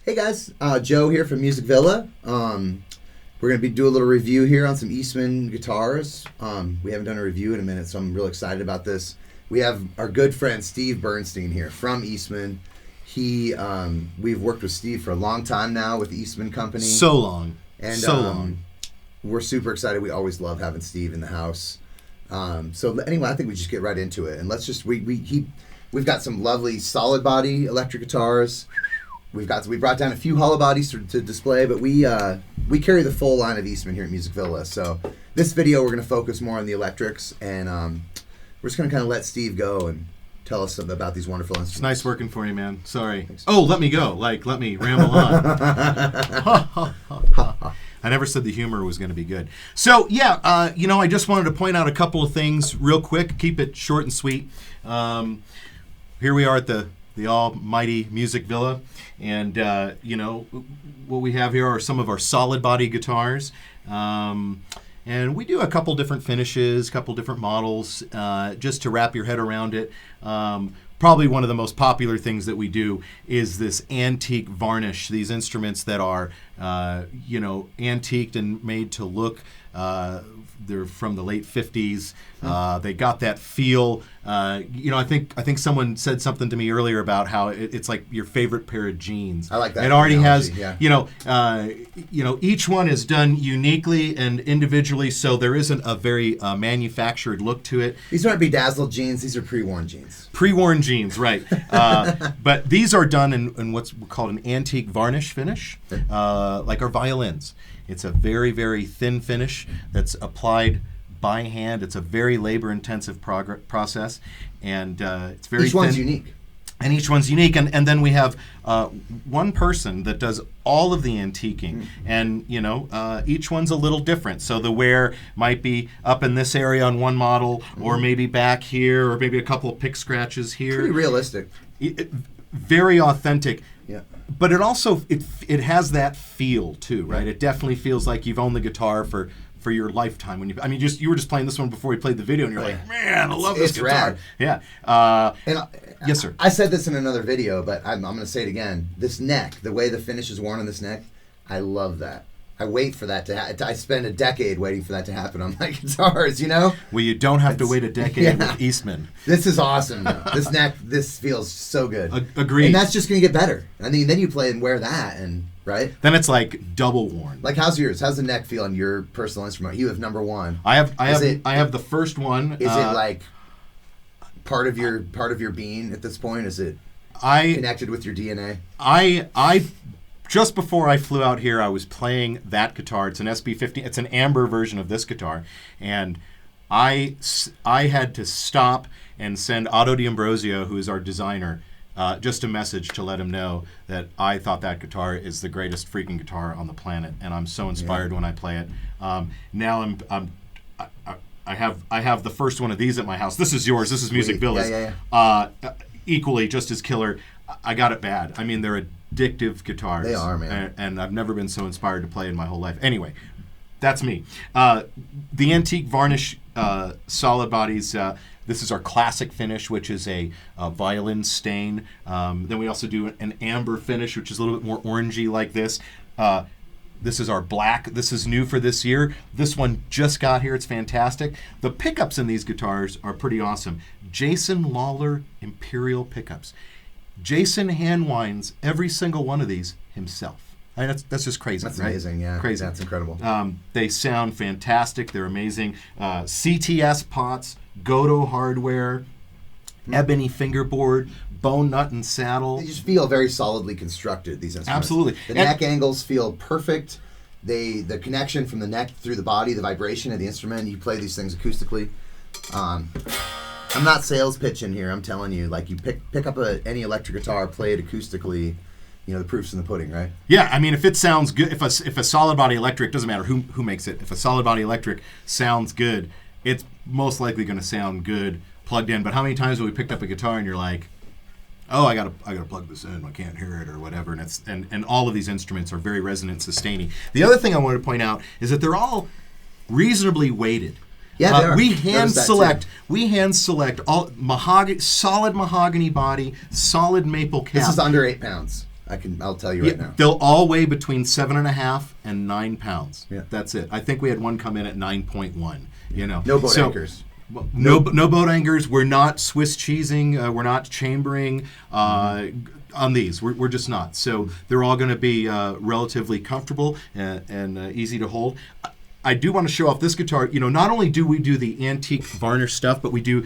Hey guys, Joe here from Music Villa. We're going to be doing a little review here on some Eastman guitars. We haven't done a review in a minute, so I'm really excited about this. We have our good friend Steve Bernstein here from Eastman. We've worked with Steve for a long time now with the Eastman Company. So long. We're super excited. We always love having Steve in the house. So anyway, I think we just get right into it, and let's just we've got some lovely solid body electric guitars. We brought down a few hollow bodies to display, but we carry the full line of Eastman here at Music Villa. So this video we're going to focus more on the electrics, and we're just going to kind of let Steve go and tell us something about these wonderful instruments. It's nice working for you, man. Sorry. Thanks. Oh, let me go. Let me ramble on. I never said the humor was going to be good. So, yeah, I just wanted to point out a couple of things real quick. Keep it short and sweet. Here we are at the almighty Music Villa, and what we have here are some of our solid body guitars, and we do a couple different finishes, couple different models, just to wrap your head around it. Probably one of the most popular things that we do is this antique varnish, these instruments that are antiqued and made to look they're from the late 50s. They got that feel. I think someone said something to me earlier about how it's like your favorite pair of jeans. I like that. It already analogy, has, each one is done uniquely and individually, so there isn't a very manufactured look to it. These aren't bedazzled jeans. These are pre-worn jeans. Pre-worn jeans, right. But these are done in what's called an antique varnish finish, like our violins. It's a very, very thin finish that's applied by hand. It's a very labor-intensive process, and it's very Each one's unique. And each one's unique, and then we have one person that does all of the antiquing, and each one's a little different. So the wear might be up in this area on one model, or maybe back here, or maybe a couple of pick scratches here. Pretty realistic. Very authentic. Yeah. But it also it has that feel too, right? It definitely feels like you've owned the guitar for your lifetime. When you were just playing this one before we played the video, and you're like, man, I love this guitar. Rad. Yeah. Yes, sir. I said this in another video, but I'm going to say it again. This neck, the way the finish is worn on this neck, I love that. I wait for that to happen. I spend a decade waiting for that to happen on my guitars, Well, you don't have to wait a decade with Eastman. This is awesome, though. This feels so good. Agreed. And that's just going to get better. I mean, then you play and wear that, and right? Then it's like double worn. Like, how's yours? How's the neck feel on your personal instrument? You have number one. I have the first one. Is it like part of your being at this point? Is it connected with your DNA? I just before I flew out here, I was playing that guitar. It's an SB50. It's an amber version of this guitar, and I had to stop and send Otto D'Ambrosio, who is our designer, just a message to let him know that I thought that guitar is the greatest freaking guitar on the planet, and I'm so inspired when I play it. Now I have the first one of these at my house. This is yours. This is Music Villa's. Yeah. Equally just as killer. I got it bad. I mean, they're addictive guitars. They are, man. And I've never been so inspired to play in my whole life. Anyway, that's me. The antique varnish solid bodies. This is our classic finish, which is a violin stain. Then we also do an amber finish, which is a little bit more orangey like this. This is our black. This is new for this year. This one just got here. It's fantastic. The pickups in these guitars are pretty awesome. Jason Lawler Imperial pickups. Jason hand winds every single one of these himself. I mean, that's just crazy. That's right? amazing, yeah. Crazy. That's incredible. They sound fantastic. They're amazing. CTS pots, Goto hardware, ebony fingerboard, bone nut and saddle. They just feel very solidly constructed, these instruments. Absolutely. The neck angles feel perfect. The connection from the neck through the body, the vibration of the instrument, you play these things acoustically. I'm not sales pitching here. I'm telling you, like, you pick up any electric guitar, play it acoustically. The proof's in the pudding, right? Yeah, I mean, if it sounds good, if a solid body electric, doesn't matter who makes it. If a solid body electric sounds good, it's most likely going to sound good plugged in. But how many times have we picked up a guitar and you're like, oh, I gotta plug this in. I can't hear it or whatever. And all of these instruments are very resonant, sustaining. The other thing I wanted to point out is that they're all reasonably weighted. Yeah, they are. We hand select all mahogany, solid mahogany body, solid maple cap. This is under 8 pounds. I'll tell you right now. They'll all weigh between 7.5 and 9 pounds. Yeah. That's it. I think we had one come in at 9.1. You know, No boat anchors. Well, no boat anchors. We're not Swiss cheesing. We're not chambering on these. We're just not. So they're all going to be relatively comfortable and easy to hold. I do want to show off this guitar. You know, not only do we do the antique varnish stuff, but we do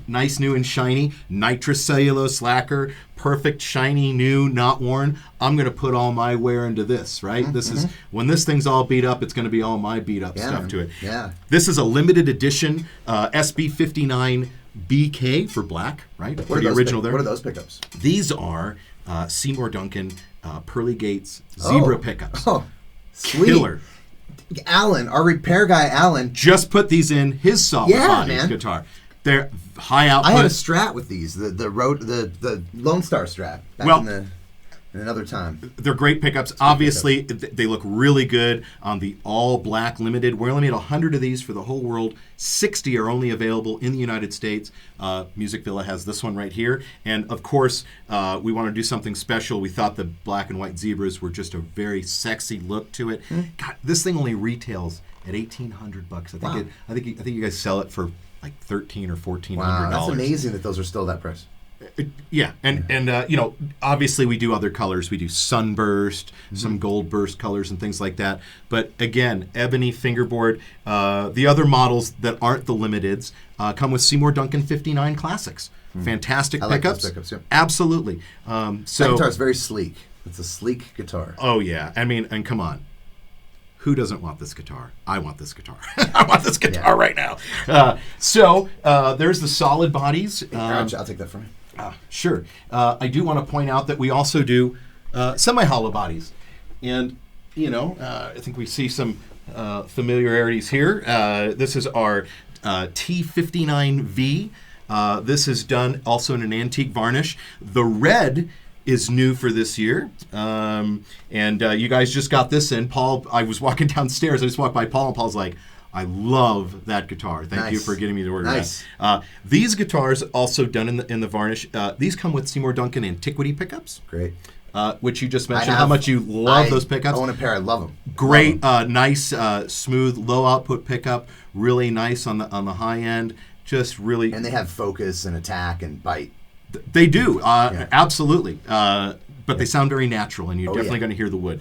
nice, new, and shiny nitrous cellulose lacquer, perfect, shiny, new, not worn. I'm going to put all my wear into this, right? This is when this thing's all beat up. It's going to be all my beat up stuff to it. Yeah. This is a limited edition SB59 BK for black, right? Pretty original there. What are those pickups? These are Seymour Duncan Pearly Gates Zebra pickups. Oh, sweet. Killer. Alan, our repair guy, Alan, Just put these in his solid body guitar. They're high output. I had a Strat with these, the Lone Star Strat back in another time. They're great pickups. Obviously, they look really good on the all black limited. We only made 100 of these for the whole world. 60 are only available in the United States. Music Villa has this one right here. And of course, we want to do something special. We thought the black and white zebras were just a very sexy look to it. God, this thing only retails at $1,800. I think you guys sell it for like $1,300 or $1,400. Wow, that's amazing that those are still that price. Yeah, and you know, obviously we do other colors. We do sunburst, some gold burst colors and things like that. But again, ebony fingerboard. The other models that aren't the limiteds come with Seymour Duncan 59 Classics. Fantastic like pickups. those pickups, yeah. Absolutely. That So guitar is very sleek. It's a sleek guitar. oh yeah, I mean, and come on. Who doesn't want this guitar? I want this guitar. I want this guitar right now. So there's the solid bodies. I'll take that from you. Sure. I do want to point out that we also do semi-hollow bodies. And, you know, I think we see some familiarities here. This is our T59V. This is done also in an antique varnish. The red is new for this year. And you guys just got this in. Paul, I was walking downstairs. I just walked by Paul, and Paul's like, I love that guitar. Thank you for getting me to order that. These guitars also done in the varnish. These come with Seymour Duncan Antiquity pickups. Great. Which you just mentioned how much you love those pickups. I own a pair. I love them. Great, nice, smooth, low output pickup. Really nice on the high end. Just really. And they have focus and attack and bite. They do, absolutely. But they sound very natural, and you're definitely going to hear the wood.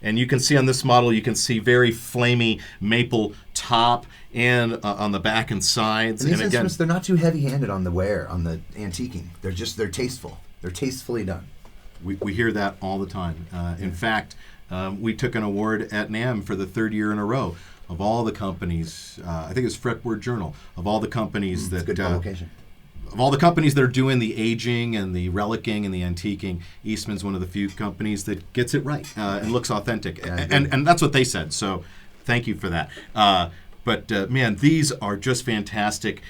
And you can see on this model, you can see very flamey maple top and on the back and sides. And these instruments, they're not too heavy-handed on the wear, on the antiquing. They're tasteful. They're tastefully done. We hear that all the time. In fact, we took an award at NAMM for the third year in a row of all the companies. I think it's Fretboard Journal of all the companies that. Good publication. Of all the companies that are doing the aging and the relicking and the antiquing, Eastman's one of the few companies that gets it right and looks authentic. And that's what they said. So thank you for that. But man, these are just fantastic.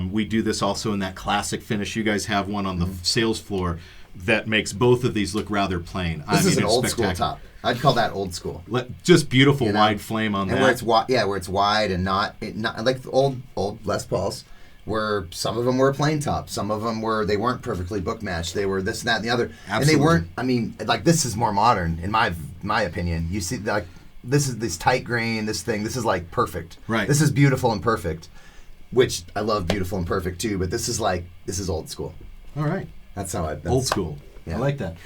We do this also in that classic finish. You guys have one on the sales floor that makes both of these look rather plain. This is an old school top. I'd call that old school. Just beautiful wide flame on that. Where it's where it's wide and not like the old Les Pauls. Where some of them were plain tops, some of them they weren't perfectly book matched. They were this and that and the other, Absolutely. And they weren't. I mean, like this is more modern in my opinion. You see, like this is this tight grain, this thing. This is like perfect. Right. This is beautiful and perfect, which I love beautiful and perfect too. But this is old school. All right. That's how old school. Yeah. I like that.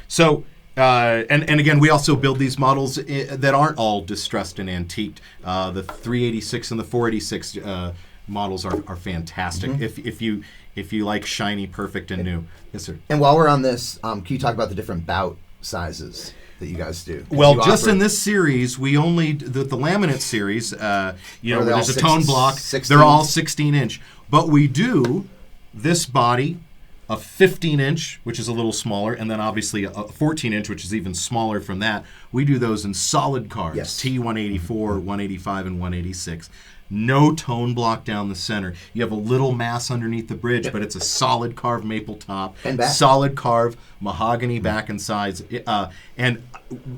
So. And again, we also build these models that aren't all distressed and antiqued. The 386 and the 486 models are fantastic. If you like shiny, perfect, and new. Yes, sir. And while we're on this, can you talk about the different bout sizes that you guys do? Well, just in this series, we only the laminate series. There's a tone block. 16? They're all 16-inch, but we do this body. A 15-inch, which is a little smaller, and then obviously a 14-inch, which is even smaller from that. We do those in solid cards, T184, 185, and 186. No tone block down the center. You have a little mass underneath the bridge, but it's a solid carved maple top, and back. Solid carved mahogany back and sides. And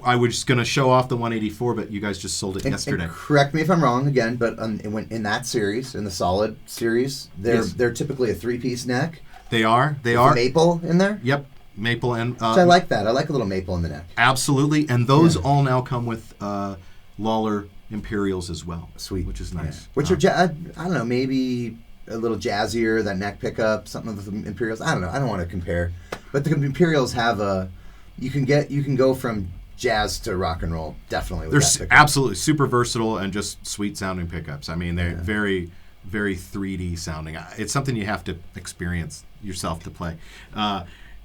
I was just going to show off the 184, but you guys just sold it yesterday. And correct me if I'm wrong again, but in that series, in the solid series, they're typically a 3-piece neck. They are. Maple in there? Yep. Maple and Which I like that. I like a little maple in the neck. absolutely, and those all now come with Lawler Imperials as well. Sweet. Which is nice. Yeah. Which are, I don't know, maybe a little jazzier, that neck pickup, something with the Imperials. I don't know. I don't want to compare. But the Imperials have you can go from jazz to rock and roll, definitely with that pickup. Absolutely super versatile and just sweet sounding pickups. I mean, they're very, very 3D sounding. It's something you have to experience yourself to play.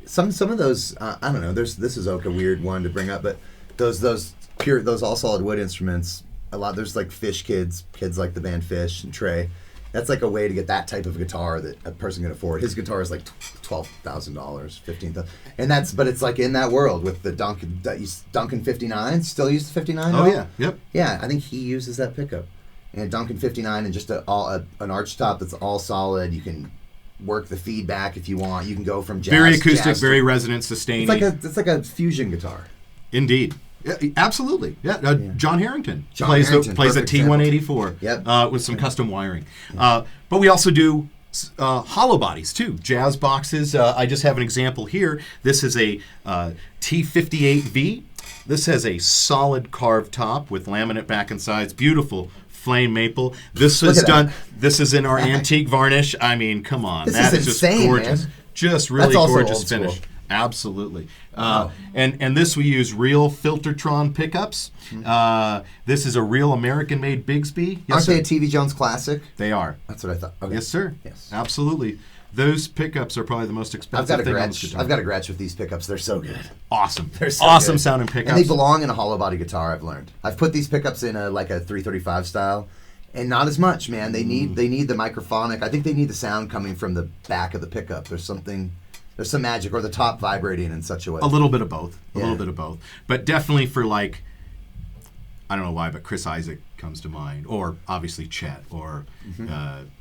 Some of those, I don't know. This is a weird one to bring up, but those all solid wood instruments. There's like Fish kids like the band Fish and Trey. That's like a way to get that type of guitar that a person can afford. His guitar is like $12,000, $15,000, but it's like in that world with the Duncan 59. Still use the 59? Oh yeah, yep. Yeah, I think he uses that pickup. And a Duncan 59 and just an arch top that's all solid. You can work the feedback if you want. You can go from jazz. Very acoustic, very resonant, sustaining. It's like a fusion guitar. Indeed. Yeah, absolutely. Yeah. John Harrington plays a T184 with some custom wiring. But we also do hollow bodies too, jazz boxes. I just have an example here. This is a T58V. This has a solid carved top with laminate back and sides. Beautiful flame maple. This is done. This is in our antique varnish. I mean, come on, that is insane, just gorgeous. Man. Just really gorgeous finish. School. Absolutely. Wow. And this we use real Filtertron pickups. This is a real American-made Bigsby. Aren't they a TV Jones classic? They are. That's what I thought. Okay. Yes, sir. Yes. Absolutely. Those pickups are probably the most expensive thing on this guitar. I've got a Gretsch with these pickups. They're so good. Awesome. They're so awesome good. Sounding pickups. And they belong in a hollow body guitar, I've learned. I've put these pickups in a 335 style. And not as much, man. They need the microphonic. I think they need the sound coming from the back of the pickup. There's some magic, or the top vibrating in such a way. A little bit of both. A little bit of both. But definitely for I don't know why, but Chris Isaac comes to mind, or obviously Chet, or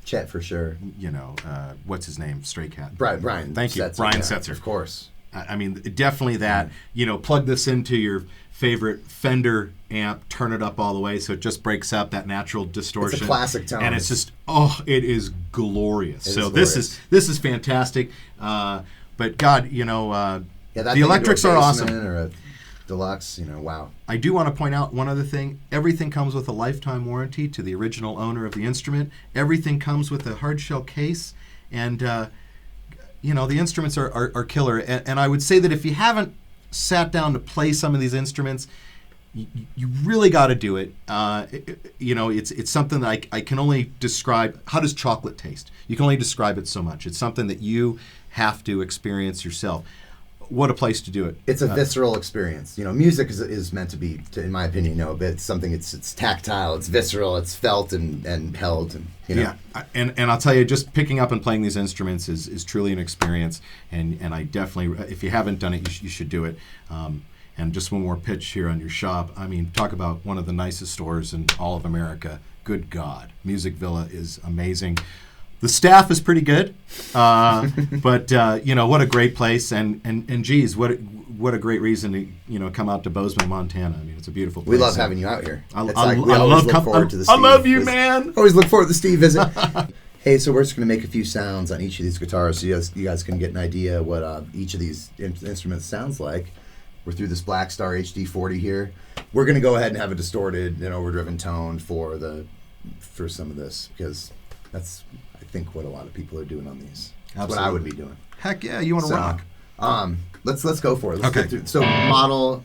Chet for sure. What's his name? Stray Cat. Brian. Thank you, Setzer, Brian yeah, Setzer. Of course. I mean, definitely that. Plug this into your favorite Fender amp, turn it up all the way so it just breaks up that natural distortion. It's a classic tone. And it's just, it is glorious. This is fantastic. But God, the electrics are awesome. Or a deluxe, wow. I do want to point out one other thing. Everything comes with a lifetime warranty to the original owner of the instrument. Everything comes with a hard shell case. And, the instruments are killer. And I would say that if you haven't sat down to play some of these instruments, you really got to do it. It's something that I can only describe. How does chocolate taste? You can only describe it so much. It's something that you have to experience yourself. What a place to do it. It's a visceral experience. Music is meant to be, in my opinion, but it's something. It's tactile. It's visceral. It's felt and held. And Yeah, and I'll tell you, just picking up and playing these instruments is truly an experience. And I definitely, if you haven't done it, you should do it. And just one more pitch here on your shop. I mean, talk about one of the nicest stores in all of America. Good God, Music Villa is amazing. The staff is pretty good, but what a great place, and geez, what a great reason to come out to Bozeman, Montana. I mean, it's a beautiful place. We love having you out here. I love you, man. Always look forward to the Steve visit. Hey, so we're just going to make a few sounds on each of these guitars, so you guys can get an idea what each of these instruments sounds like. We're through this Black Star HD40 here. We're going to go ahead and have a distorted and overdriven tone for some of this, because that's, I think, what a lot of people are doing on these. That's what I would be doing. Heck yeah, you want to rock. Let's go for it. Let's okay. Get through. So model.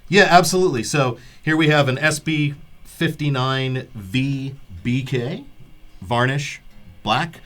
Yeah, absolutely. So here we have an SB59V BK, Varnish, black.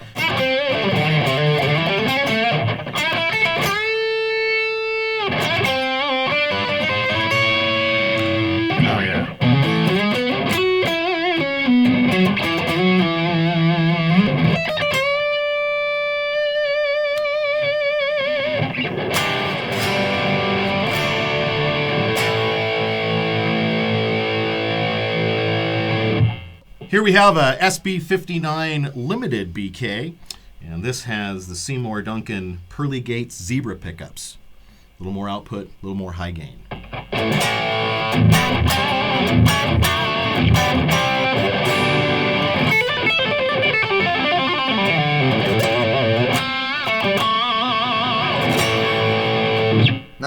Here we have a SB59 Limited BK, and this has the Seymour Duncan Pearly Gates Zebra pickups. A little more output, a little more high gain.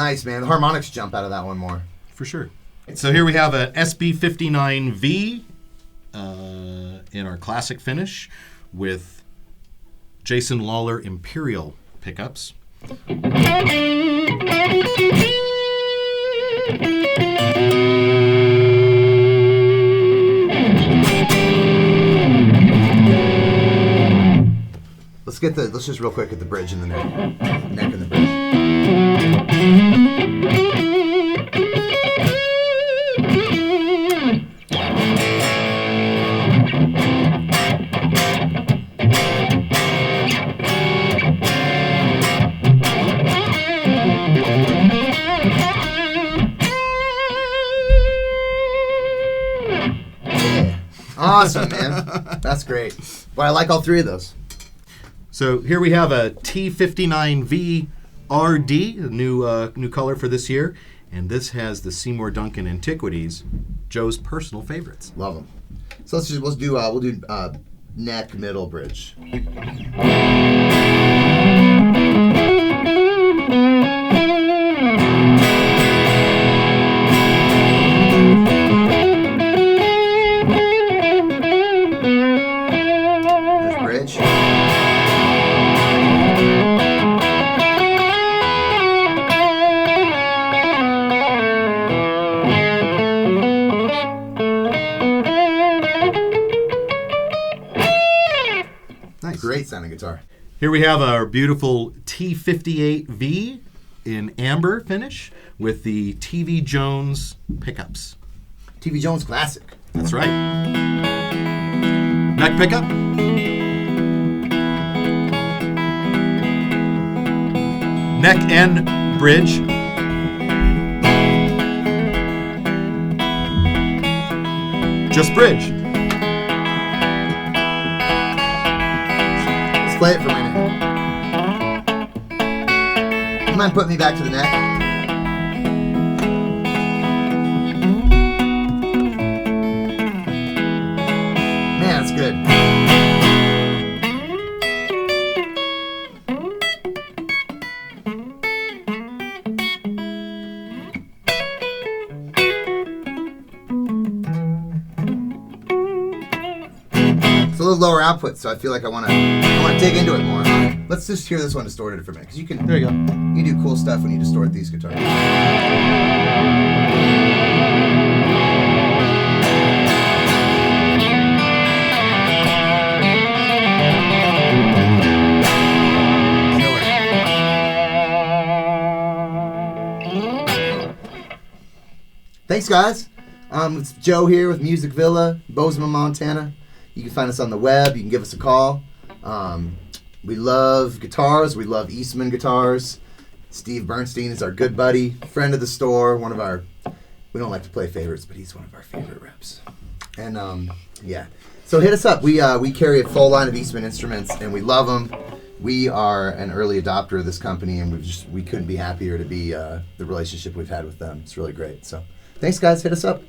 Nice, man. The harmonics jump out of that one more. For sure. So here we have a SB59V in our classic finish with Jason Lawler Imperial pickups. Let's just real quick at the bridge and the neck and the bridge. Yeah. Awesome, man. That's great. But I like all three of those. So here we have a T59V RD, a new color for this year, and this has the Seymour Duncan Antiquities, Joe's personal favorites. Love them. So we'll do neck, middle, bridge. There's bridge. Great sounding guitar. Here we have our beautiful T58V in amber finish with the TV Jones pickups. TV Jones classic. That's right. Neck pickup. Neck and bridge. Just bridge. Play it for a minute. You mind putting me back to the neck? Man, that's good. It's a little lower output, so I feel like I want to dig into it more. Let's just hear this one distorted for a minute, because you can. There you go. You can do cool stuff when you distort these guitars. Thanks, guys. It's Joe here with Music Villa, Bozeman, Montana. You can find us on the web. You can give us a call. We love guitars. We love Eastman guitars. Steve Bernstein is our good buddy, friend of the store. We don't like to play favorites, but he's one of our favorite reps. And yeah, so hit us up. We carry a full line of Eastman instruments, and we love them. We are an early adopter of this company, and we couldn't be happier to be the relationship we've had with them. It's really great. So thanks, guys. Hit us up.